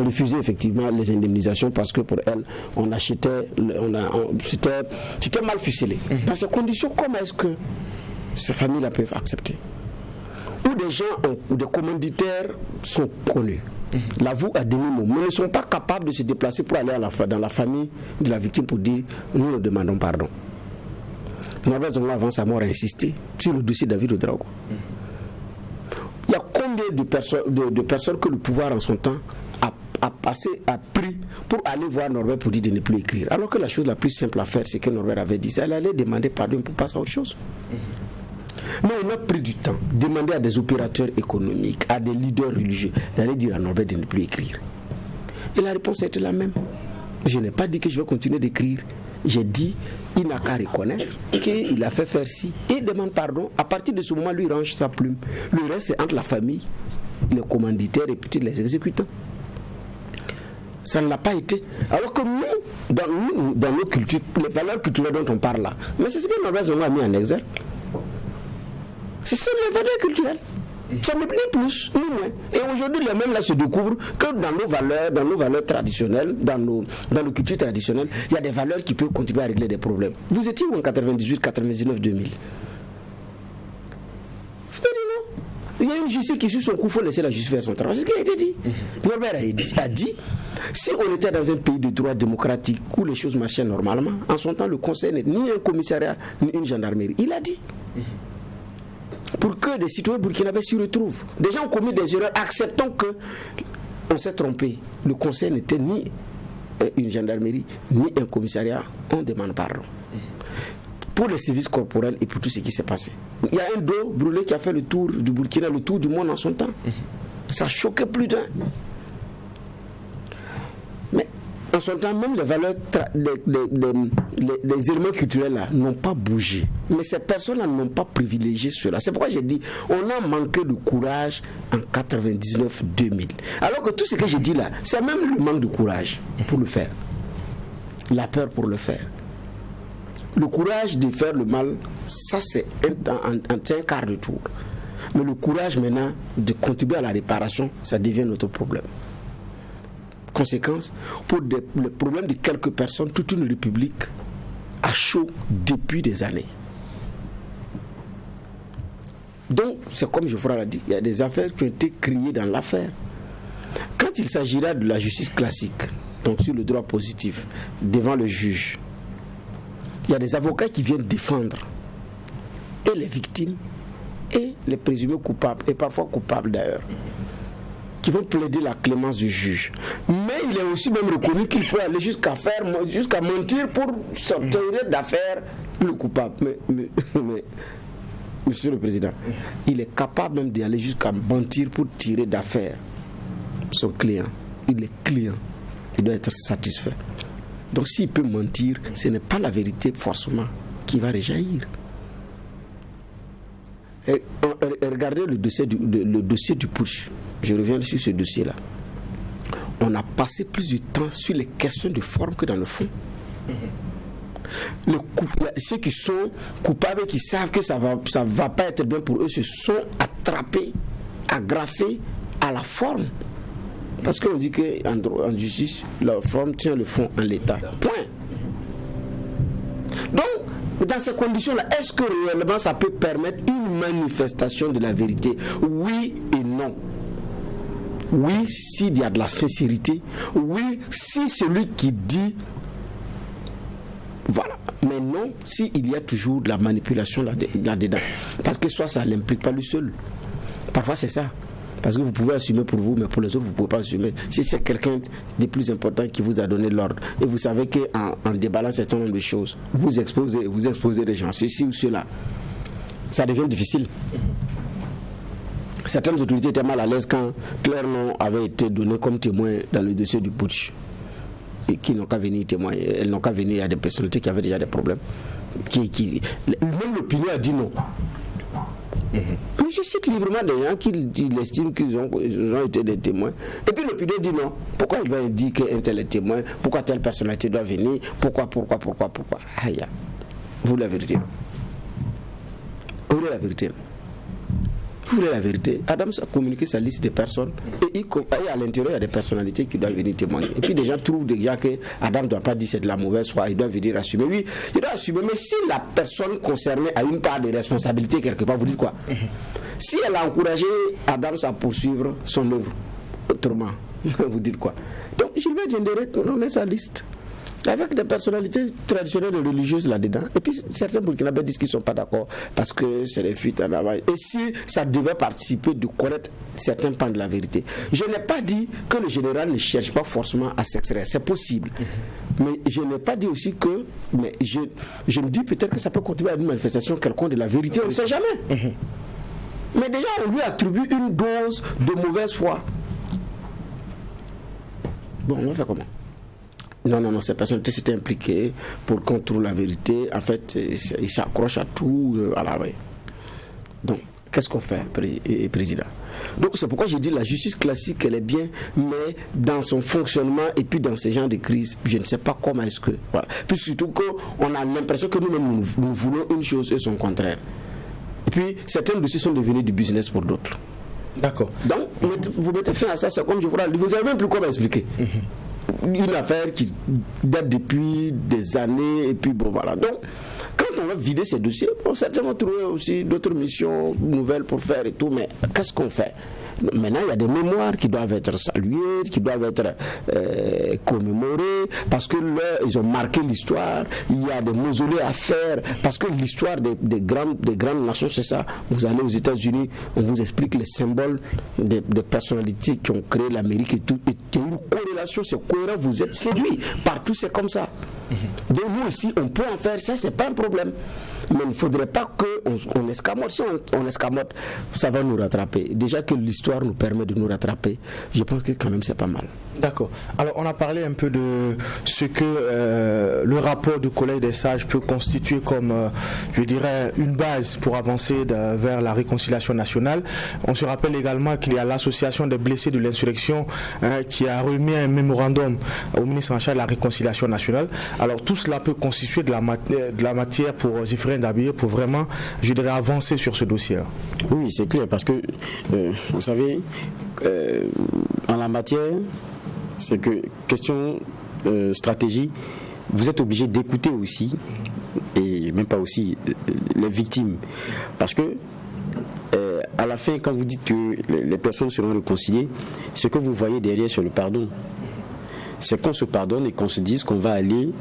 refusé effectivement les indemnisations parce que pour elles, on achetait, c'était mal ficelé. Dans ces conditions, comment est-ce que ces familles-là peuvent accepter? Où des gens, des commanditaires sont connus, l'avouent à demi-mot, mais ne sont pas capables de se déplacer pour aller dans la famille de la victime pour dire nous demandons pardon. Norbert Zongo, avant sa mort, a insisté sur le dossier David Ouédraogo. Il y a combien de personnes que le pouvoir en son temps a pris pour aller voir Norbert pour dire de ne plus écrire, alors que la chose la plus simple à faire, c'est que Norbert avait dit ça, elle allait demander pardon pour passer à autre chose. Mais on a pris du temps, demander à des opérateurs économiques, à des leaders religieux, d'aller dire à Norbert de ne plus écrire. Et la réponse a été la même. Je n'ai pas dit que je vais continuer d'écrire. J'ai dit, il n'a qu'à reconnaître qu'il a fait faire ci et demande pardon. À partir de ce moment, lui range sa plume. Le reste, c'est entre la famille, les commanditaires et peut-être les exécutants. Ça ne l'a pas été. Alors que nous, dans nos cultures, les valeurs culturelles dont on parle là, mais c'est ce que Norbert Zongo a mis en exergue. Ce sont les valeurs culturelles. Ça ne plaît plus, ni moins. Et aujourd'hui, les mêmes là se découvrent que dans nos valeurs traditionnelles, dans nos cultures traditionnelles, il y a des valeurs qui peuvent contribuer à régler des problèmes. Vous étiez où en 98, 99, 2000? Je te dis non. Il y a une justice qui, sur son coup, il faut laisser la justice faire son travail. C'est ce qui a été dit. Norbert a dit, si on était dans un pays de droit démocratique où les choses marchaient normalement, en son temps, le conseil n'est ni un commissariat, ni une gendarmerie. Il a dit. Pour que des citoyens burkinabés s'y retrouvent. Des gens ont commis des erreurs, acceptons que on s'est trompé. Le conseil n'était ni une gendarmerie, ni un commissariat. On demande pardon. Pour les services corporels et pour tout ce qui s'est passé. Il y a un dos brûlé qui a fait le tour du Burkina, le tour du monde en son temps. Ça choquait plus d'un. Mais en son temps, même les valeurs, les éléments culturels là n'ont pas bougé. Mais ces personnes-là n'ont pas privilégié cela. C'est pourquoi j'ai dit, on a manqué de courage en 99-2000. Alors que tout ce que j'ai dit là, c'est même le manque de courage pour le faire. La peur pour le faire. Le courage de faire le mal, ça c'est un quart de tour. Mais le courage maintenant de contribuer à la réparation, ça devient notre problème. Conséquence, pour le problème de quelques personnes, toute une république à chaud depuis des années. Donc, c'est comme Geoffroy l'a dit, il y a des affaires qui ont été criées dans l'affaire. Quand il s'agira de la justice classique, donc sur le droit positif, devant le juge, il y a des avocats qui viennent défendre et les victimes et les présumés coupables, et parfois coupables d'ailleurs, qui vont plaider la clémence du juge. Mais il est aussi même reconnu qu'il peut aller jusqu'à mentir pour sortir d'affaire le coupable. Mais Monsieur le Président, il est capable même d'aller jusqu'à mentir pour tirer d'affaire son client. Il est client. Il doit être satisfait. Donc s'il peut mentir, ce n'est pas la vérité forcément qui va rejaillir. Et regardez le dossier du putsch. Je reviens sur ce dossier-là. on a passé plus de temps sur les questions de forme que dans le fond. Ceux qui sont coupables, qui savent que ça va pas être bien pour eux, se sont attrapés, agrafés à la forme. Parce qu'on dit qu'en justice, la forme tient le fond en l'état. Point. Donc, dans ces conditions-là, est-ce que réellement ça peut permettre une manifestation de la vérité? Oui et non. Oui, s'il y a de la sincérité. Oui, si celui qui dit, voilà. Mais non, s'il y a toujours de la manipulation là-dedans. Parce que soit ça n'implique pas lui seul. Parfois c'est ça. Parce que vous pouvez assumer pour vous, mais pour les autres, vous ne pouvez pas assumer. Si c'est quelqu'un de plus important qui vous a donné l'ordre, et vous savez qu'en déballant un certain nombre de choses, vous exposez des gens, ceci ou cela, ça devient difficile. Certaines autorités étaient mal à l'aise quand leur nom avait été donné comme témoin dans le dossier du putsch. Et qui n'ont qu'à venir témoigner. Elles n'ont qu'à venir, il y a des personnalités qui avaient déjà des problèmes. Même l'opinion a dit non. Mais je cite librement des gens qui estiment qu'ils ont été des témoins. Et puis l'opinion dit non. Pourquoi il va dire qu'un tel est témoin? Pourquoi telle personnalité doit venir? Pourquoi? Aïe. Vous voulez la vérité? Vous voulez la vérité? Vous voulez la vérité? Adams a communiqué sa liste de personnes et à l'intérieur il y a des personnalités qui doivent venir témoigner. Et puis des gens trouvent déjà que Adam ne doit pas dire c'est de la mauvaise foi, il doit venir assumer. Oui, il doit assumer, mais si la personne concernée a une part de responsabilité quelque part, vous dites quoi? Si elle a encouragé Adams à poursuivre son œuvre, autrement, vous dites quoi? Donc Gilbert Diendéré met sa liste avec des personnalités traditionnelles et religieuses là-dedans. Et puis certains Burkinabés disent qu'ils ne sont pas d'accord parce que c'est des fuites en avant. Et si ça devait participer de connaître certains pans de la vérité. Je n'ai pas dit que le général ne cherche pas forcément à s'extraire. C'est possible. Mais je n'ai pas dit aussi que... Mais je me dis peut-être que ça peut contribuer à une manifestation quelconque de la vérité. On ne sait jamais. Mais déjà, on lui attribue une dose de mauvaise foi. Bon, on va faire comment? Non, ces personnalités s'étaient impliquées pour qu'on trouve la vérité. En fait, ils s'accrochent à tout. Voilà, ouais. Donc, qu'est-ce qu'on fait, Président? Donc, c'est pourquoi j'ai dit la justice classique, elle est bien, mais dans son fonctionnement et puis dans ces genres de crises, je ne sais pas comment est-ce que... Voilà. Puis surtout qu'on a l'impression que nous-mêmes, nous voulons une chose et son contraire. Et puis, certains dossiers sont devenus du business pour d'autres. D'accord. Donc, vous mettez fin à ça, c'est comme je vous l'ai dit. Vous n'avez même plus comment expliquer. Une affaire qui date depuis des années et puis bon voilà. Donc quand on va vider ces dossiers, on va certainement trouver aussi d'autres missions nouvelles pour faire et tout, mais qu'est-ce qu'on fait? Maintenant il y a des mémoires qui doivent être saluées, qui doivent être commémorées parce que là ils ont marqué l'histoire. Il y a des mausolées à faire parce que l'histoire des grandes nations c'est ça. Vous allez aux États-Unis, on vous explique les symboles des personnalités qui ont créé l'Amérique et tout. Et il y a une corrélation, c'est cohérent, vous êtes séduit. Partout c'est comme ça. Donc nous aussi on peut en faire ça, c'est pas un problème. Mais il ne faudrait pas qu'on escamote. Si on escamote, ça va nous rattraper. Déjà que l'histoire nous permet de nous rattraper, je pense que quand même c'est pas mal. D'accord. Alors on a parlé un peu de ce que le rapport du Collège des Sages peut constituer comme, je dirais, une base pour avancer vers la réconciliation nationale. On se rappelle également qu'il y a l'association des blessés de l'insurrection qui a remis un mémorandum au ministre en charge de la réconciliation nationale. Alors tout cela peut constituer de la matière pour Zéphirin Dabir pour vraiment, je dirais, avancer sur ce dossier-là. Oui, c'est clair parce que, vous savez, en la matière, c'est que question stratégie, vous êtes obligé d'écouter aussi, et même pas aussi, les victimes. Parce que, à la fin, quand vous dites que les personnes seront réconciliées, ce que vous voyez derrière sur le pardon, c'est qu'on se pardonne et qu'on se dise qu'on va aller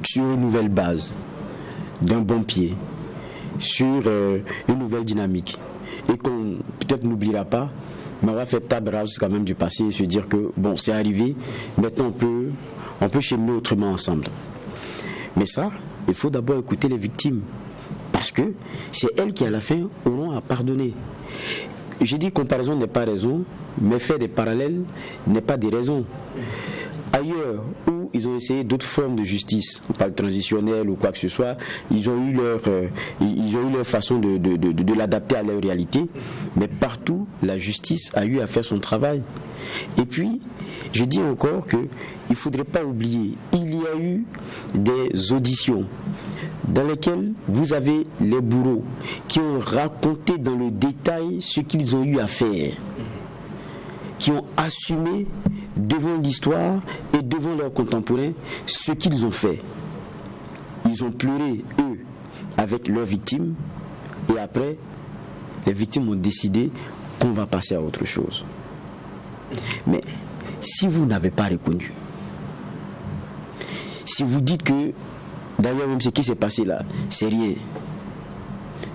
sur une nouvelle base, d'un bon pied, sur une nouvelle dynamique. Et qu'on peut-être n'oubliera pas, mais on va faire table rase quand même du passé et se dire que bon, c'est arrivé, maintenant on peut cheminer autrement ensemble. Mais ça, il faut d'abord écouter les victimes, parce que c'est elles qui à la fin auront à pardonner. J'ai dit comparaison n'est pas raison, mais faire des parallèles n'est pas des raisons. Ailleurs où ils ont essayé d'autres formes de justice, on parle transitionnelle ou quoi que ce soit. Ils ont eu leur façon de l'adapter à leur réalité. Mais partout, la justice a eu à faire son travail. Et puis, je dis encore qu'il ne faudrait pas oublier, il y a eu des auditions dans lesquelles vous avez les bourreaux qui ont raconté dans le détail ce qu'ils ont eu à faire, qui ont assumé devant l'histoire et devant leurs contemporains ce qu'ils ont fait. Ils ont pleuré, eux, avec leurs victimes, et après, les victimes ont décidé qu'on va passer à autre chose. Mais si vous n'avez pas reconnu, si vous dites que d'ailleurs même ce qui s'est passé là, c'est rien,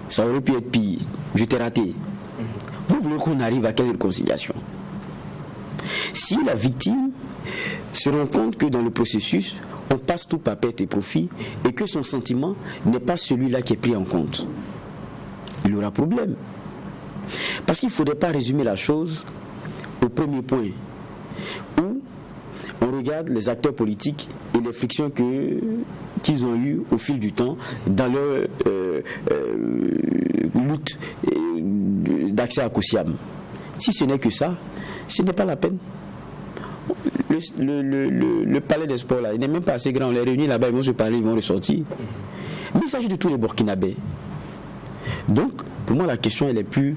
ça aurait pu être pire, je t'ai raté, vous voulez qu'on arrive à quelle réconciliation? Si la victime se rend compte que dans le processus, on passe tout par perte et profit et que son sentiment n'est pas celui-là qui est pris en compte, il aura problème. Parce qu'il ne faudrait pas résumer la chose au premier point, où on regarde les acteurs politiques et les frictions qu'ils ont eues au fil du temps dans leur lutte d'accès à Koussiam. Si ce n'est que ça, ce n'est pas la peine. Le palais des sports là, il n'est même pas assez grand. On les réunit là-bas, ils vont se parler, ils vont ressortir. Mais il s'agit de tous les Burkinabés. Donc, pour moi, la question elle est plus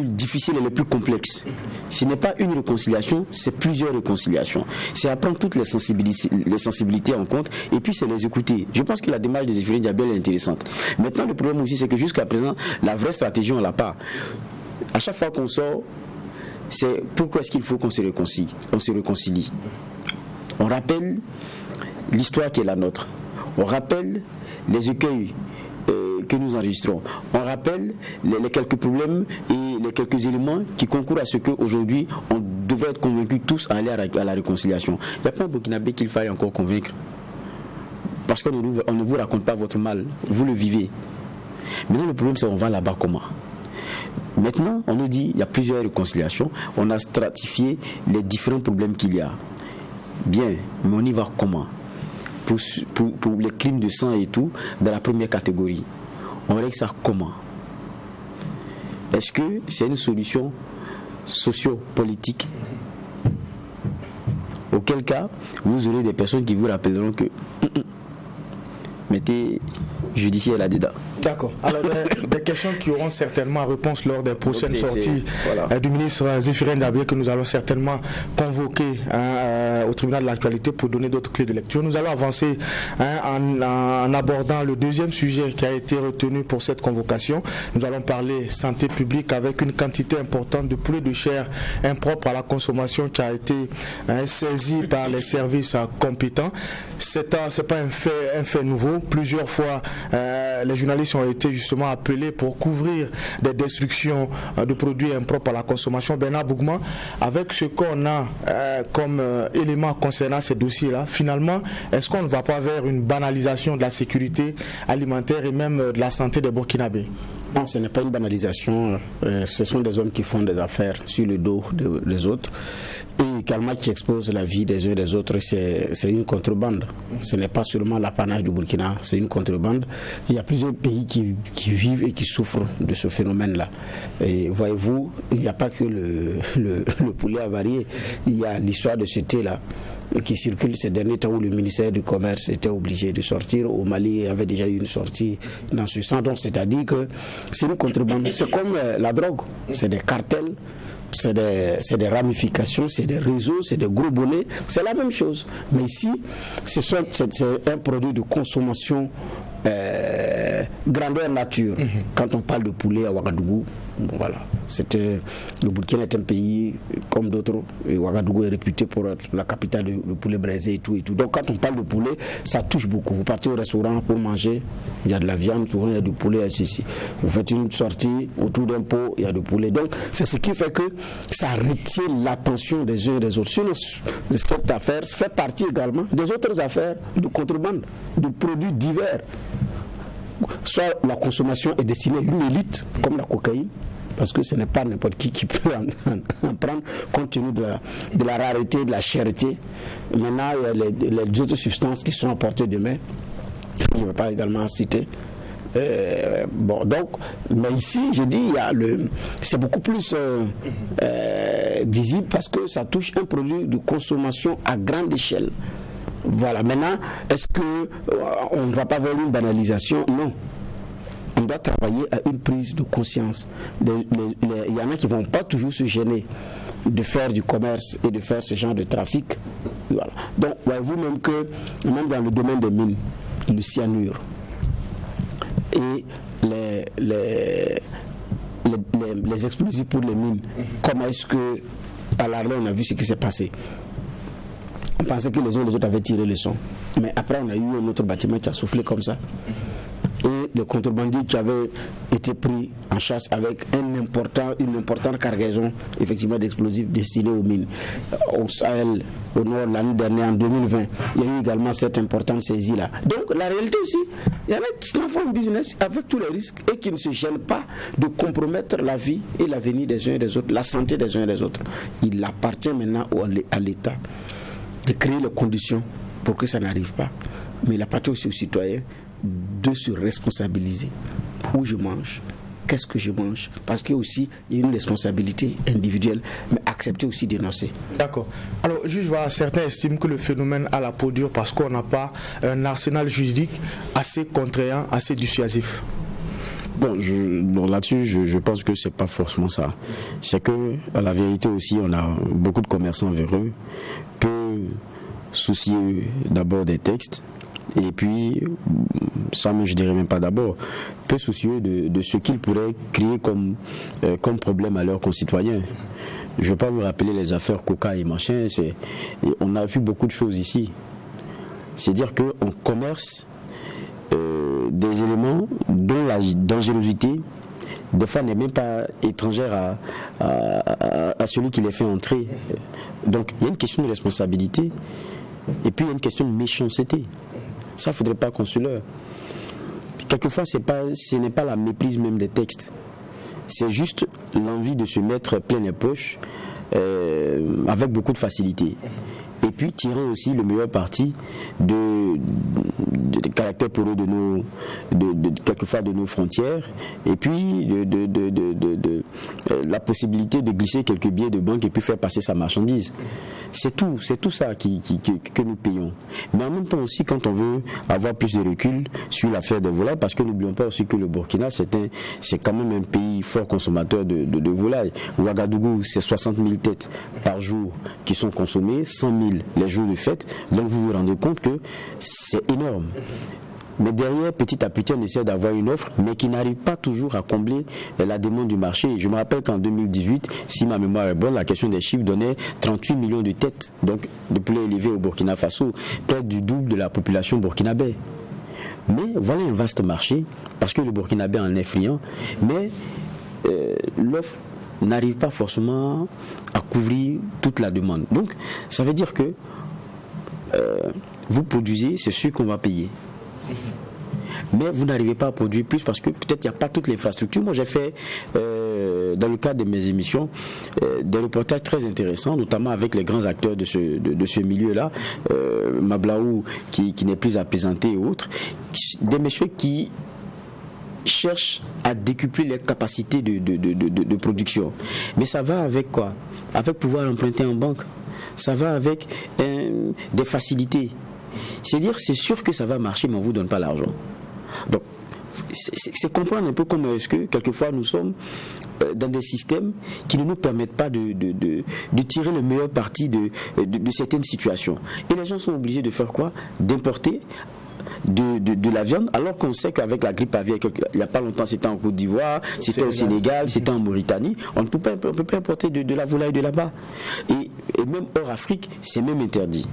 difficile, elle est plus complexe. Ce n'est pas une réconciliation, c'est plusieurs réconciliations. C'est à prendre toutes les sensibilités en compte et puis c'est les écouter. Je pense que la démarche des Zéphirine Diabel est intéressante. Maintenant, le problème aussi, c'est que jusqu'à présent, la vraie stratégie, on ne l'a pas. À chaque fois qu'on sort, c'est pourquoi est-ce qu'il faut qu'on se réconcilie. On rappelle l'histoire qui est la nôtre. On rappelle les écueils que nous enregistrons. On rappelle les quelques problèmes et les quelques éléments qui concourent à ce qu'aujourd'hui, on devrait être convaincus tous à aller à la réconciliation. Il n'y a pas un Burkinabé qu'il faille encore convaincre. Parce qu'on ne vous raconte pas votre mal, vous le vivez. Maintenant, le problème, c'est qu'on va là-bas comment? Maintenant, on nous dit qu'il y a plusieurs réconciliations. On a stratifié les différents problèmes qu'il y a. Bien, mais on y va comment? Pour les crimes de sang et tout, dans la première catégorie. On règle ça comment? Est-ce que c'est une solution socio-politique? Auquel cas, vous aurez des personnes qui vous rappelleront que mettez judiciaire là-dedans. D'accord. Alors, des questions qui auront certainement réponse lors des prochaines sorties du ministre Zéphirine Diabel que nous allons certainement convoquer au tribunal de l'actualité pour donner d'autres clés de lecture. Nous allons avancer en abordant le deuxième sujet qui a été retenu pour cette convocation. Nous allons parler santé publique avec une quantité importante de poulet de chair impropre à la consommation qui a été saisie par les services compétents. C'est pas un fait nouveau. Plusieurs fois, les journalistes ont été justement appelés pour couvrir des destructions de produits impropres à la consommation. Bernard Bougman, avec ce qu'on a comme élément concernant ces dossiers-là, finalement, est-ce qu'on ne va pas vers une banalisation de la sécurité alimentaire et même de la santé des Burkinabés? Non, ce n'est pas une banalisation. Ce sont des hommes qui font des affaires sur le dos des autres. Et également qui exposent la vie des uns et des autres, c'est une contrebande. Ce n'est pas seulement l'apanage du Burkina, c'est une contrebande. Il y a plusieurs pays qui vivent et qui souffrent de ce phénomène-là. Et voyez-vous, il n'y a pas que le poulet avarié. Il y a l'histoire de ce thé-là qui circule ces derniers temps où le ministère du Commerce était obligé de sortir. Au Mali, il y avait déjà eu une sortie dans ce sens. Donc, c'est-à-dire que c'est une contrebande. C'est comme la drogue. C'est des cartels, c'est des ramifications, c'est des réseaux, c'est des gros bonnets. C'est la même chose. Mais ici, c'est un produit de consommation grandeur nature. Quand on parle de poulet à Ouagadougou, voilà, le Burkina est un pays comme d'autres, et Ouagadougou est réputé pour être la capitale du poulet braisé et tout. Donc quand on parle de poulet, ça touche beaucoup. Vous partez au restaurant pour manger, il y a de la viande, souvent il y a du poulet ici. Vous faites une sortie autour d'un pot, il y a du poulet. Donc c'est ce qui fait que ça retient l'attention des uns et des autres. Sinon, cette affaire fait partie également des autres affaires de contrebande, de produits divers. Soit la consommation est destinée à une élite, comme la cocaïne, parce que ce n'est pas n'importe qui peut en prendre, compte tenu de la rareté, de la cherté. Maintenant, il y a les autres substances qui sont à portée de main, je ne vais pas également citer. Donc, mais ici, je dis, c'est beaucoup plus visible parce que ça touche un produit de consommation à grande échelle. Voilà. Maintenant, est-ce qu'on ne va pas voir une banalisation? Non. On doit travailler à une prise de conscience. Il y en a qui ne vont pas toujours se gêner de faire du commerce et de faire ce genre de trafic. Voilà. Donc, voyez-vous même que, même dans le domaine des mines, le cyanure et les explosifs pour les mines, comment est-ce que, à l'arrêt, on a vu ce qui s'est passé? On pensait que les uns et les autres avaient tiré les sons. Mais après, on a eu un autre bâtiment qui a soufflé comme ça. Et le contrebandier qui avait été pris en chasse avec une importante cargaison effectivement d'explosifs destinés aux mines. Au Sahel, au nord, l'année dernière, en 2020, il y a eu également cette importante saisie-là. Donc la réalité aussi, il y en a qui en font un business avec tous les risques et qui ne se gênent pas de compromettre la vie et l'avenir des uns et des autres, la santé des uns et des autres. Il appartient maintenant à l'État de créer les conditions pour que ça n'arrive pas. Mais il appartient aussi aux citoyens de se responsabiliser. Où je mange, qu'est-ce que je mange? Parce qu'il y a aussi une responsabilité individuelle, mais accepter aussi d'énoncer. D'accord. Alors, juste voilà, certains estiment que le phénomène a la peau dure parce qu'on n'a pas un arsenal juridique assez contraignant, assez dissuasif. Bon, là-dessus, je pense que c'est pas forcément ça. C'est que, à la vérité aussi, on a beaucoup de commerçants véreux, peu soucieux d'abord des textes, et puis, ça, je dirais même pas d'abord, peu soucieux de ce qu'ils pourraient créer comme problème à leurs concitoyens. Je ne vais pas vous rappeler les affaires Coca et machin, on a vu beaucoup de choses ici. C'est-à-dire qu'on commerce des éléments dont la dangerosité, des fois, n'est même pas étrangère à celui qui les fait entrer. Donc, il y a une question de responsabilité, et puis il y a une question de méchanceté. Ça, il ne faudrait pas qu'on se leurre. Quelquefois, ce n'est pas la méprise même des textes. C'est juste l'envie de se mettre plein les poches avec beaucoup de facilité. Et puis tirer aussi le meilleur parti de caractère poreux quelquefois de nos frontières, et puis la possibilité de glisser quelques billets de banque et puis faire passer sa marchandise. C'est tout ça que nous payons. Mais en même temps aussi, quand on veut avoir plus de recul sur l'affaire des volailles, parce que n'oublions pas aussi que le Burkina, c'est quand même un pays fort consommateur de volailles. Ouagadougou, c'est 60 000 têtes par jour qui sont consommées, 100 000 les jours de fête. Donc vous vous rendez compte que c'est énorme. Mais derrière, petit à petit, on essaie d'avoir une offre, mais qui n'arrive pas toujours à combler la demande du marché. Je me rappelle qu'en 2018, si ma mémoire est bonne, la question des chiffres donnait 38 millions de têtes, donc de poulets élevés au Burkina Faso, près du double de la population burkinabé. Mais voilà un vaste marché, parce que le Burkinabé en est friand, mais l'offre n'arrive pas forcément à couvrir toute la demande. Donc, ça veut dire que vous produisez, c'est sûr qu'on va payer. Mais vous n'arrivez pas à produire plus parce que peut-être il n'y a pas toute l'infrastructure. Moi, j'ai fait, dans le cadre de mes émissions, des reportages très intéressants, notamment avec les grands acteurs de ce milieu-là, Mablaou, qui n'est plus à plaisanter et autres, des messieurs qui cherchent à décupler les capacités de production. Mais ça va avec quoi? Avec pouvoir emprunter en banque. Ça va avec des facilités. C'est-à-dire, c'est sûr que ça va marcher, mais on ne vous donne pas l'argent. Donc, c'est comprendre un peu comment est-ce que, quelquefois, nous sommes dans des systèmes qui ne nous permettent pas de tirer le meilleur parti de certaines situations. Et les gens sont obligés de faire quoi? D'importer de la viande, alors qu'on sait qu'avec la grippe aviaire, il n'y a pas longtemps, c'était en Côte d'Ivoire, c'était au Sénégal, c'était en Mauritanie, on ne peut pas importer de la volaille de là-bas. Et même hors Afrique, c'est même interdit.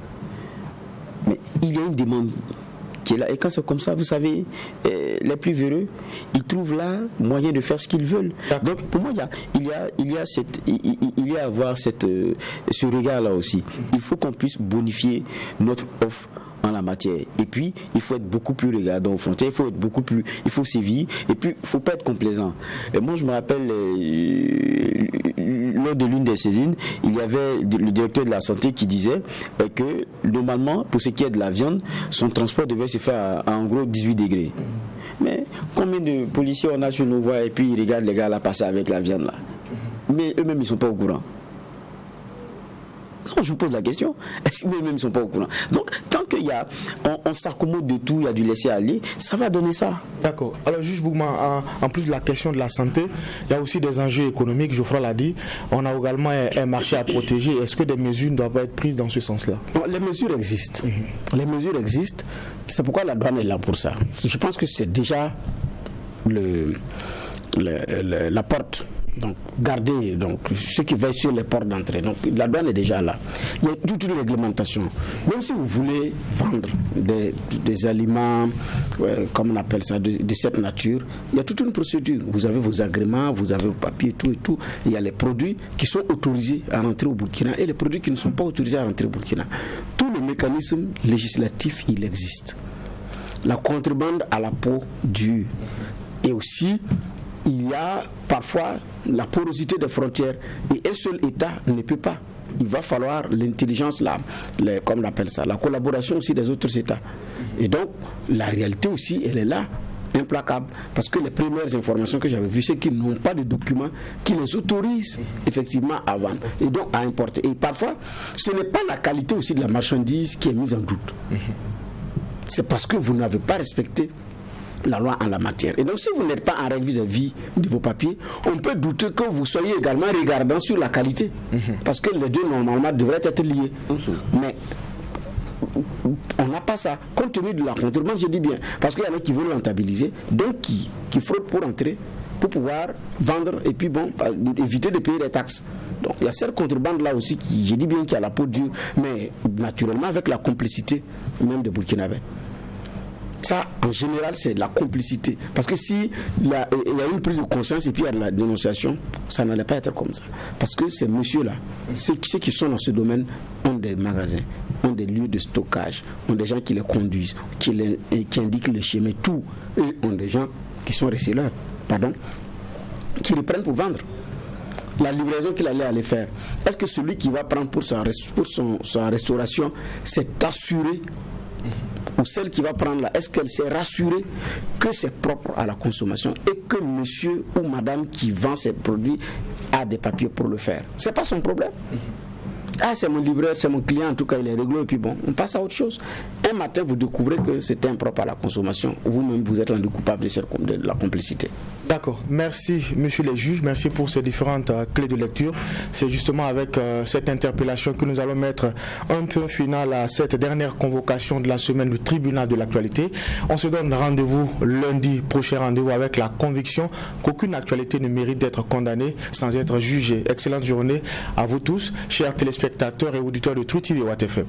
Mais il y a une demande qui est là. Et quand c'est comme ça, vous savez, les plus véreux, ils trouvent là moyen de faire ce qu'ils veulent. Donc pour moi, il y a à avoir ce regard-là aussi. Il faut qu'on puisse bonifier notre offre en la matière. Et puis, il faut être beaucoup plus regardant aux frontières, il faut sévir, et puis, il ne faut pas être complaisant. Et moi, je me rappelle, lors de l'une des saisines, il y avait le directeur de la santé qui disait que, normalement, pour ce qui est de la viande, son transport devait se faire à en gros 18 degrés. Mais combien de policiers on a sur nos voies et puis ils regardent les gars là passer avec la viande là? Mais eux-mêmes, ils ne sont pas au courant. Non, je vous pose la question. Est-ce qu'eux-mêmes ne sont pas au courant? Donc, tant qu'il y a, on s'accommode de tout, il y a du laisser aller, ça va donner ça. D'accord. Alors, juge Bougma, en plus de la question de la santé, il y a aussi des enjeux économiques, Geoffroy l'a dit. On a également un marché à protéger. Est-ce que des mesures ne doivent pas être prises dans ce sens-là? Les mesures existent. Les mesures existent. C'est pourquoi la douane est là pour ça. Je pense que c'est déjà la porte. Donc, garder ceux qui veillent sur les portes d'entrée. Donc, la douane est déjà là. Il y a toute une réglementation. Même si vous voulez vendre des aliments, comme on appelle ça, de cette nature, il y a toute une procédure. Vous avez vos agréments, vous avez vos papiers, tout et tout. Il y a les produits qui sont autorisés à rentrer au Burkina et les produits qui ne sont pas autorisés à rentrer au Burkina. Tout le mécanisme législatif, il existe. La contrebande à la peau dure. Et aussi, il y a parfois la porosité des frontières et un seul État ne peut pas. Il va falloir l'intelligence, comme on appelle ça, la collaboration aussi des autres États. Et donc, la réalité aussi, elle est là, implacable. Parce que les premières informations que j'avais vues, c'est qu'ils n'ont pas de documents qui les autorisent effectivement à vendre et donc à importer. Et parfois, ce n'est pas la qualité aussi de la marchandise qui est mise en doute. C'est parce que vous n'avez pas respecté la loi en la matière. Et donc, si vous n'êtes pas en règle vis-à-vis de vos papiers, on peut douter que vous soyez également regardant sur la qualité. Parce que les deux, normalement, devraient être liés. Mais on n'a pas ça. Compte tenu de la contrebande, je dis bien. Parce qu'il y en a qui veulent rentabiliser, donc qui fraudent pour entrer, pour pouvoir vendre et puis éviter de payer des taxes. Donc, il y a cette contrebande-là aussi, je dis bien qu'il y a la peau dure, mais naturellement avec la complicité même des Burkinabés. Ça, en général, c'est de la complicité. Parce que si il y a une prise de conscience et puis il y a de la dénonciation, ça n'allait pas être comme ça. Parce que ces messieurs-là, ceux qui sont dans ce domaine, ont des magasins, ont des lieux de stockage, ont des gens qui les conduisent, qui indiquent le chemin, tout. Eux ont des gens qui sont receleurs, qui les prennent pour vendre. La livraison qu'il allait aller faire, est-ce que celui qui va prendre pour sa restauration s'est assuré, ou celle qui va prendre là, est-ce qu'elle s'est rassurée que c'est propre à la consommation et que monsieur ou madame qui vend ces produits a des papiers pour le faire? C'est pas son problème. Ah, c'est mon livreur, c'est mon client, en tout cas il est réglé, et puis bon, on passe à autre chose. Un matin, vous découvrez que c'était impropre à la consommation. Vous-même, vous êtes rendu coupable de la complicité. D'accord. Merci, monsieur les juges. Merci pour ces différentes clés de lecture. C'est justement avec cette interpellation que nous allons mettre un point final à cette dernière convocation de la semaine du tribunal de l'actualité. On se donne rendez-vous lundi, prochain rendez-vous avec la conviction qu'aucune actualité ne mérite d'être condamnée sans être jugée. Excellente journée à vous tous, chers téléspectateurs et auditeurs de Truth TV et Watt FM.